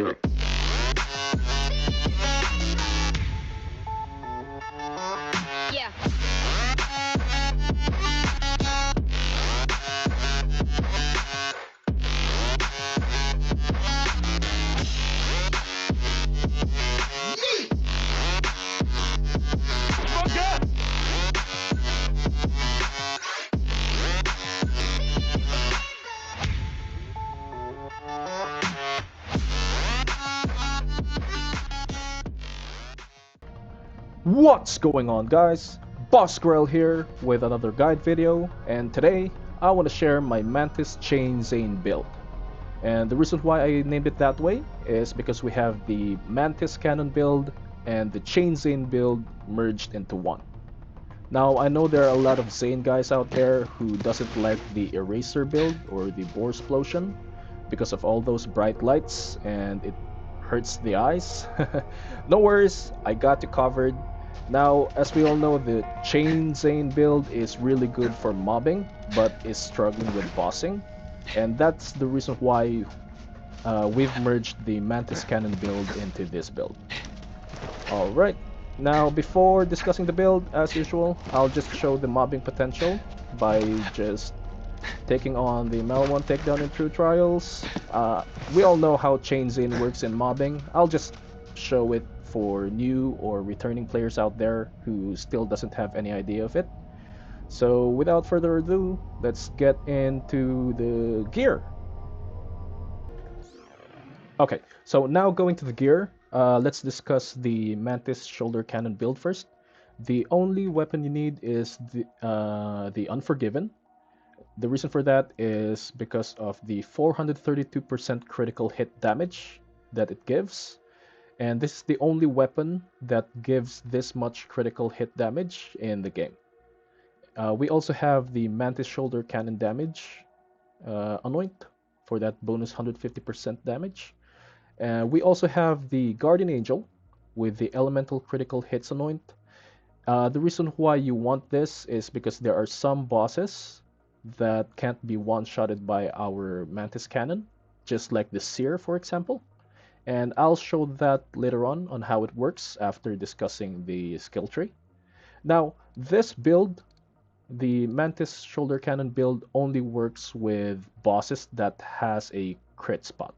Yeah. What's going on, guys? Boss Grill here with another guide video, and today I want to share my MNTIS Chain Zane build. And the reason why I named it that way is because we have the MNTIS Cannon build and the Chain Zane build merged into one. Now I know there are a lot of Zane guys out there who doesn't like the Eraser build or the Boar Explosion because of all those bright lights and it hurts the eyes. No worries, I got you covered. Now, as we all know, the Chain Zane build is really good for mobbing, but is struggling with bossing. And that's the reason why we've merged the MNTIS Cannon build into this build. Alright, now before discussing the build, as usual, I'll just show the mobbing potential by just taking on the Mel1 takedown in True Trials. We all know how Chain Zane works in mobbing. I'll just show it for new or returning players out there who still doesn't have any idea of it. So without further ado, let's get into the gear. Okay, so now going to the gear, let's discuss the MNTIS Shoulder Cannon build first. The only weapon you need is the Unforgiven. The reason for that is because of the 432% critical hit damage that it gives. And this is the only weapon that gives this much critical hit damage in the game. We also have the MNTIS Shoulder Cannon damage anoint for that bonus 150% damage. We also have the Guardian Angel with the elemental critical hits anoint. The reason why you want this is because there are some bosses that can't be one-shotted by our MNTIS Cannon, just like the Seer, for example. And I'll show that later on how it works after discussing the skill tree. Now, this build, the MNTIS Shoulder Cannon build, only works with bosses that has a crit spot.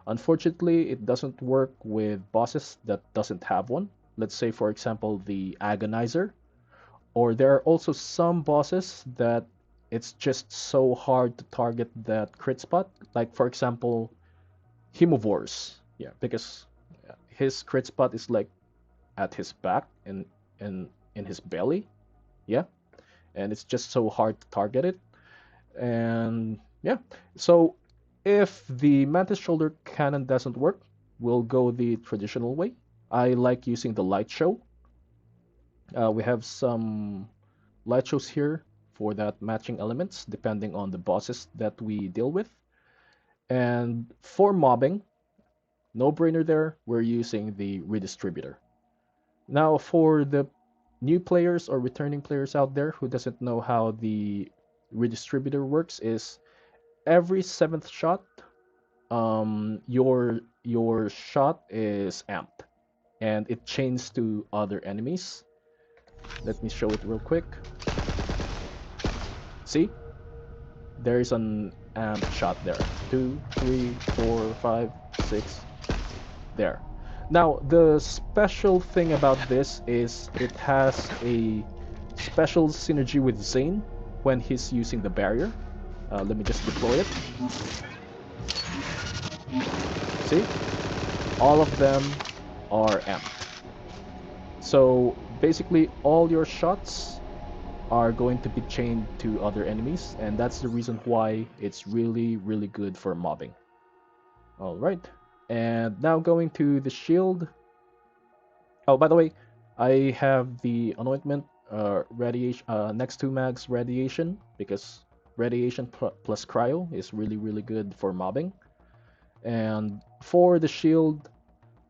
Unfortunately, it doesn't work with bosses that doesn't have one. Let's say, for example, the Agonizer. Or there are also some bosses that it's just so hard to target that crit spot. Like, for example, Hemovores. Yeah, because his crit spot is like at his back and in his belly. Yeah, and it's just so hard to target it. And yeah, so if the MNTIS Shoulder Cannon doesn't work, we'll go the traditional way. I like using the light show. We have some light shows here for that matching elements depending on the bosses that we deal with. And for mobbing, no brainer there, we're using the Redistributor. Now for the new players or returning players out there who doesn't know how the Redistributor works is every 7th shot, your shot is amped and it chains to other enemies. Let me show it real quick. See? There's an amped shot there. 2, 3, 4, 5, 6. There. Now, the special thing about this is it has a special synergy with Zane when he's using the barrier. Let me just deploy it. See? All of them are amped. So basically all your shots are going to be chained to other enemies, and that's the reason why it's really good for mobbing. Alright, and now going to the shield. Oh, by the way, I have the anointment radiation next to Mag's radiation, because radiation plus cryo is really good for mobbing. And for the shield,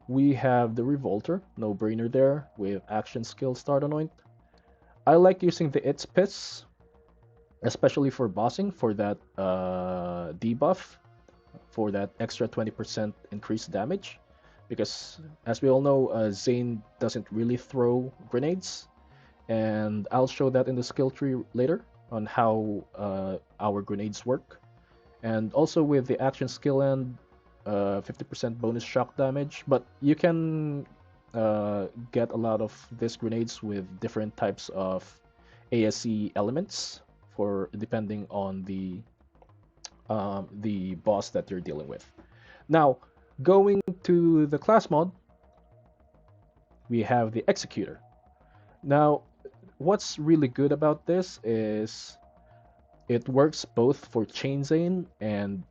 we have the Revolter, no brainer there, with action skill start anoint. I like using the It's Piss, especially for bossing, for that debuff. for that extra 20% increased damage. Because as we all know, Zane doesn't really throw grenades, and I'll show that in the skill tree later on how our grenades work. And also with the action skill end, 50% bonus shock damage, but you can get a lot of these grenades with different types of ASE elements for depending on the boss that you're dealing with. Now, going to the class mod, we have the Executor. Now, what's really good about this is it works both for Chain Zane and,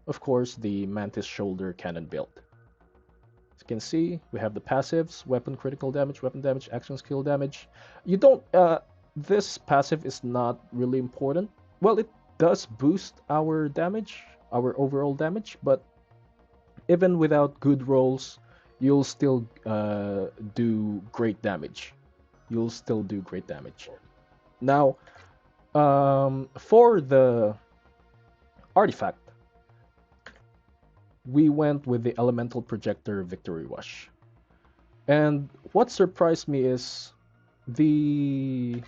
of course, the MNTIS Shoulder Cannon build. As you can see, we have the passives: weapon critical damage, weapon damage, action skill damage. You don't. This passive is not really important. Well, it does boost our damage, our overall damage, but even without good rolls, you'll still do great damage. You'll still do great damage. Now, for the artifact, we went with the Elemental Projector Victory Rush. And what surprised me is the...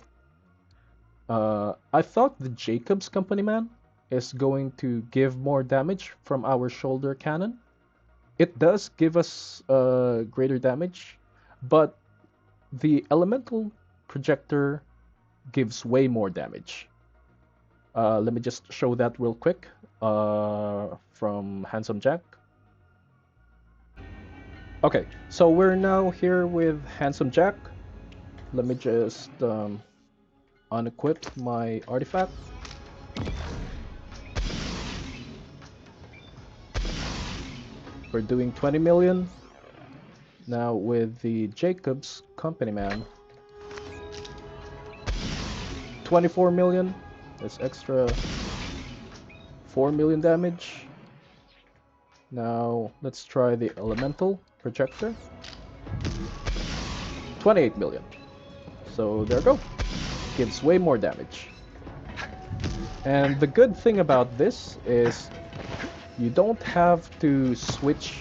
I thought the Jacob's Company Man is going to give more damage from our shoulder cannon. It does give us greater damage, but the Elemental Projector gives way more damage. Let me just show that real quick from Handsome Jack. Okay, so we're now here with Handsome Jack. Let me just unequip my artifact. We're doing 20 million. Now with the Jacob's Company Man, 24 million. That's extra 4 million damage. Now let's try the Elemental Projector. 28 million. So there we go. Gives way more damage. And the good thing about this is you don't have to switch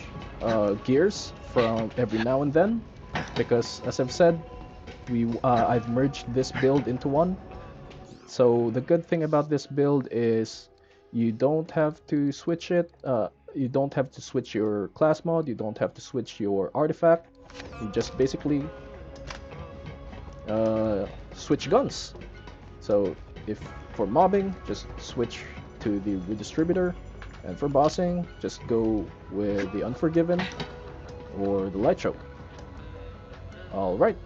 gears from every now and then, because as I've said, I've merged this build into one. So the good thing about this build is you don't have to switch it. You don't have to switch your class mod. You don't have to switch your artifact. You just basically switch guns. So if for mobbing, just switch to the Redistributor, and for bossing, just go with the Unforgiven or the Light Choke. Alright.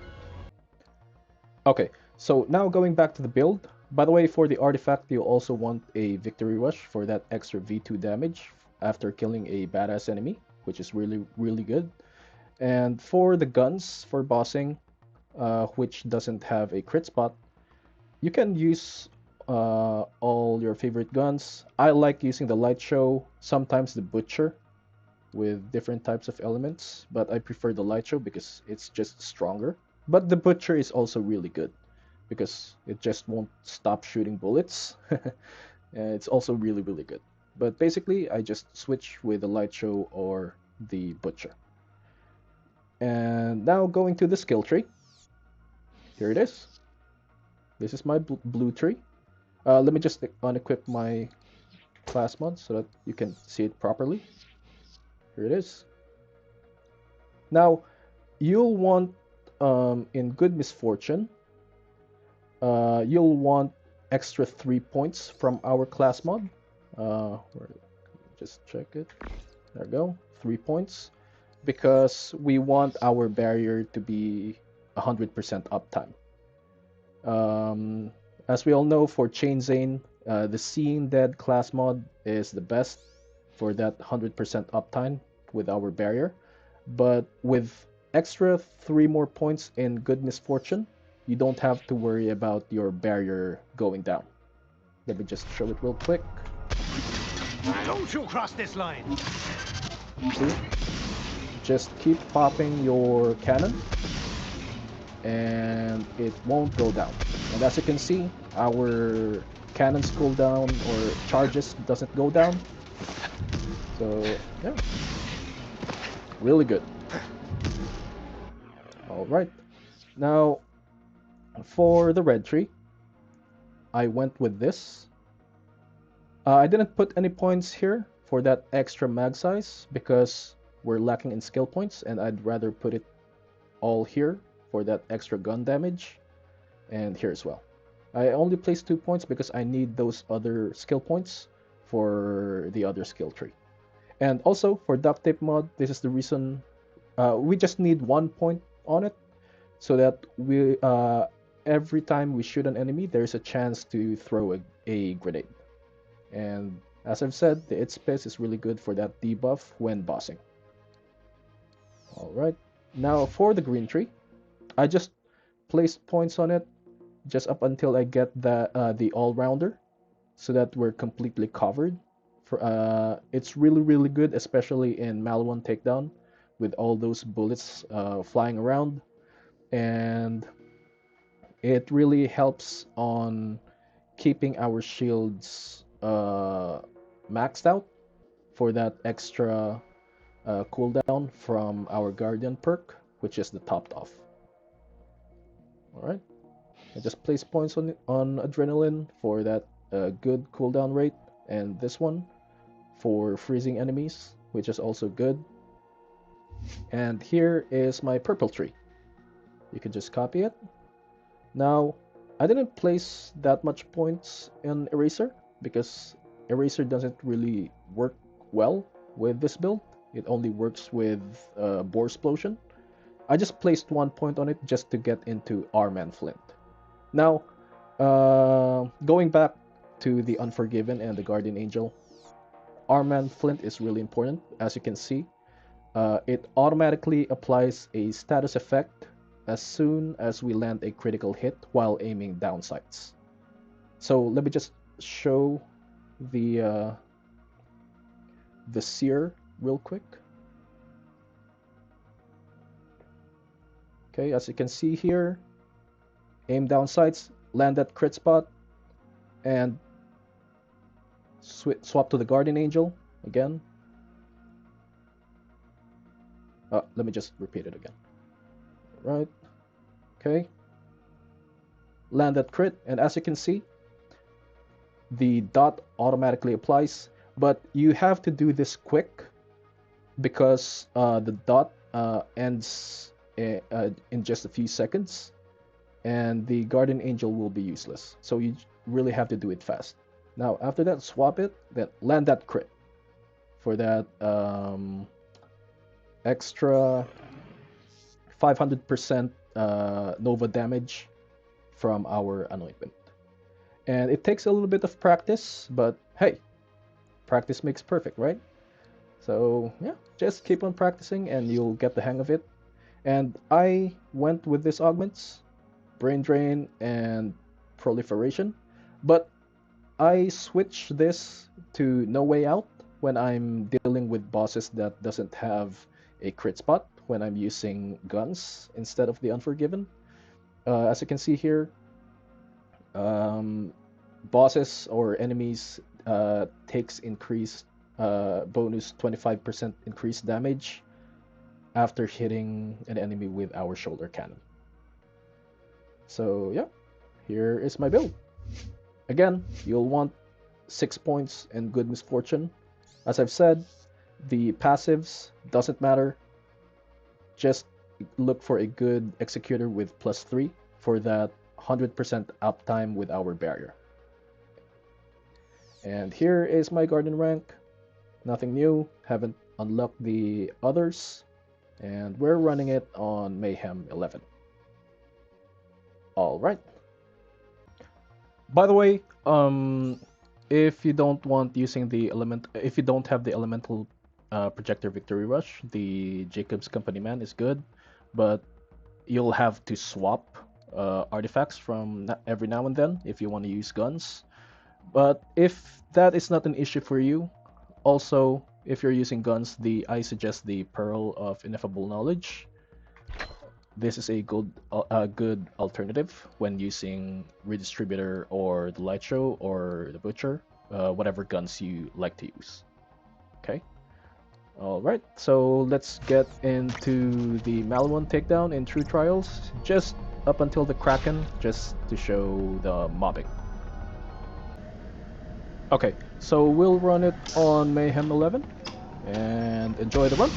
Okay, so now going back to the build. By the way, for the artifact, you also want a Victory Rush for that extra V2 damage after killing a badass enemy, which is really, really good. And for the guns, for bossing, which doesn't have a crit spot, you can use all your favorite guns. I like using the Light Show, sometimes the Butcher, with different types of elements, but I prefer the Light Show because it's just stronger. But the Butcher is also really good because it just won't stop shooting bullets. It's also really, really good. But basically, I just switch with the Light Show or the Butcher. And now going to the skill tree. Here it is. This is my blue tree. Let me just unequip my class mod so that you can see it properly. Here it is. Now, you'll want, in Good Misfortune, you'll want extra 3 points from our class mod. Just check it. There we go. 3 points. Because we want our barrier to be 100% uptime. As we all know, for Chain Zane, the Seeing Dead class mod is the best for that 100% uptime with our barrier. But with extra 3 more points in Good Misfortune, you don't have to worry about your barrier going down. Let me just show it real quick. Don't you cross this line! See? Just keep popping your cannon and it won't go down. And as you can see, our cannon's cooldown or charges doesn't go down. So yeah, really good. All right. Now for the red tree, I went with this. I didn't put any points here for that extra mag size because we're lacking in skill points, and I'd rather put it all here for that extra gun damage, and here as well. I only placed 2 points because I need those other skill points for the other skill tree. And also for duct tape mod, this is the reason we just need 1 point on it, so that we every time we shoot an enemy, there's a chance to throw a grenade. And as I've said, the It Space is really good for that debuff when bossing. Alright, now for the green tree, I just placed points on it just up until I get the all-rounder, so that we're completely covered. It's really good, especially in Mal1 Takedown, with all those bullets flying around, and it really helps on keeping our shields maxed out for that extra cooldown from our Guardian perk, which is the topped off. Alright, I just place points on Adrenaline for that good cooldown rate, and this one for freezing enemies, which is also good. And here is my purple tree. You can just copy it. Now, I didn't place that much points in Eraser because Eraser doesn't really work well with this build. It only works with Bore Explosion. I just placed 1 point on it just to get into R-Man Flint. Now, going back to the Unforgiven and the Guardian Angel, R-Man Flint is really important. As you can see, it automatically applies a status effect as soon as we land a critical hit while aiming down sights. So let me just show the sear real quick. Okay, as you can see here, aim down sights, land that crit spot, and swap to the Guardian Angel again. Let me just repeat it again. Right. Okay. Land that crit, and as you can see, the dot automatically applies, but you have to do this quick because the dot ends in just a few seconds, and the Guardian Angel will be useless. So you really have to do it fast. Now, after that, swap it, then land that crit for that extra 500% Nova damage from our anointment. And it takes a little bit of practice, but hey, practice makes perfect, right? So yeah, just keep on practicing and you'll get the hang of it. And I went with these augments, Brain Drain and Proliferation, but I switch this to No Way Out when I'm dealing with bosses that doesn't have a crit spot, when I'm using guns instead of the Unforgiven. As you can see here, bosses or enemies takes increased bonus 25% increased damage after hitting an enemy with our shoulder cannon. So yeah, here is my build. Again, you'll want 6 points and Good Misfortune. As I've said, the passives doesn't matter. Just look for a good executor with +3 for that 100% uptime with our barrier. And here is my Guardian rank. Nothing new, haven't unlocked the others, and we're running it on Mayhem 11. Alright. By the way, if you don't want using the if you don't have the elemental projector Victory Rush, the Jacob's Company Man is good, but you'll have to swap artifacts from every now and then if you want to use guns. But if that is not an issue for you, also if you're using guns, I suggest the Pearl of Ineffable Knowledge. This is a good alternative when using Redistributor or the Light Show or the Butcher, whatever guns you like to use. Okay. Alright, so let's get into the Malawan takedown in True Trials, just up until the Kraken, just to show the mobbing. Okay, so we'll run it on Mayhem 11, and enjoy the run.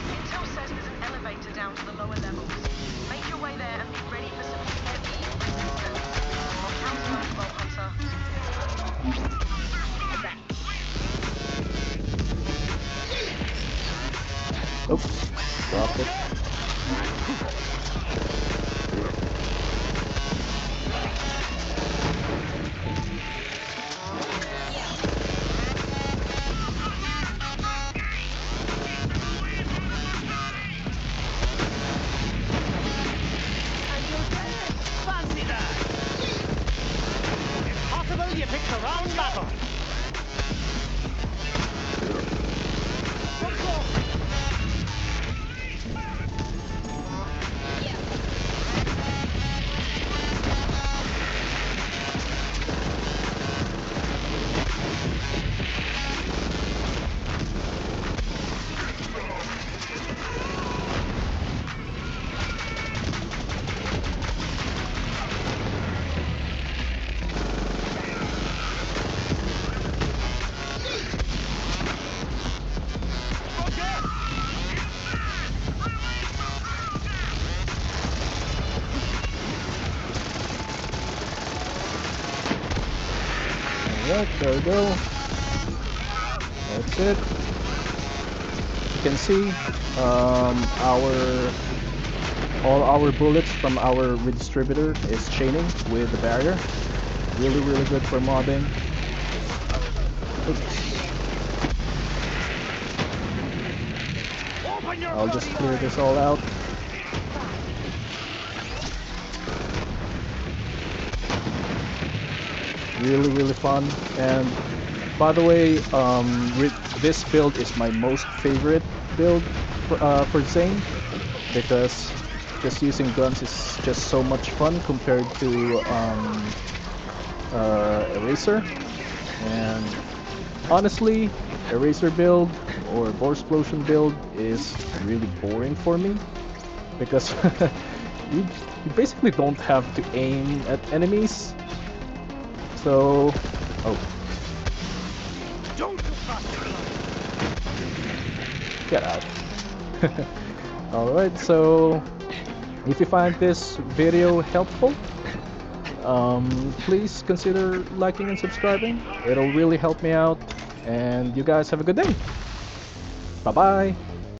Intel says there's an elevator down to the lower levels. Make your way there and be ready for some heavy resistance. I'll count on you, Bolt Hunter. Oops, dropped it. Fancy that! Impossible, you picked the wrong battle! Alright, there we go. That's it. You can see all our bullets from our Redistributor is chaining with the barrier. Really, really good for mobbing. Oops. I'll just clear this all out. Really, really fun. And by the way, this build is my most favorite build for Zane, because just using guns is just so much fun compared to Eraser. And honestly, Eraser build or Bore Explosion build is really boring for me, because you basically don't have to aim at enemies. So, Don't cross the line! get out. Alright, so if you find this video helpful, please consider liking and subscribing. It'll really help me out, and you guys have a good day. Bye bye.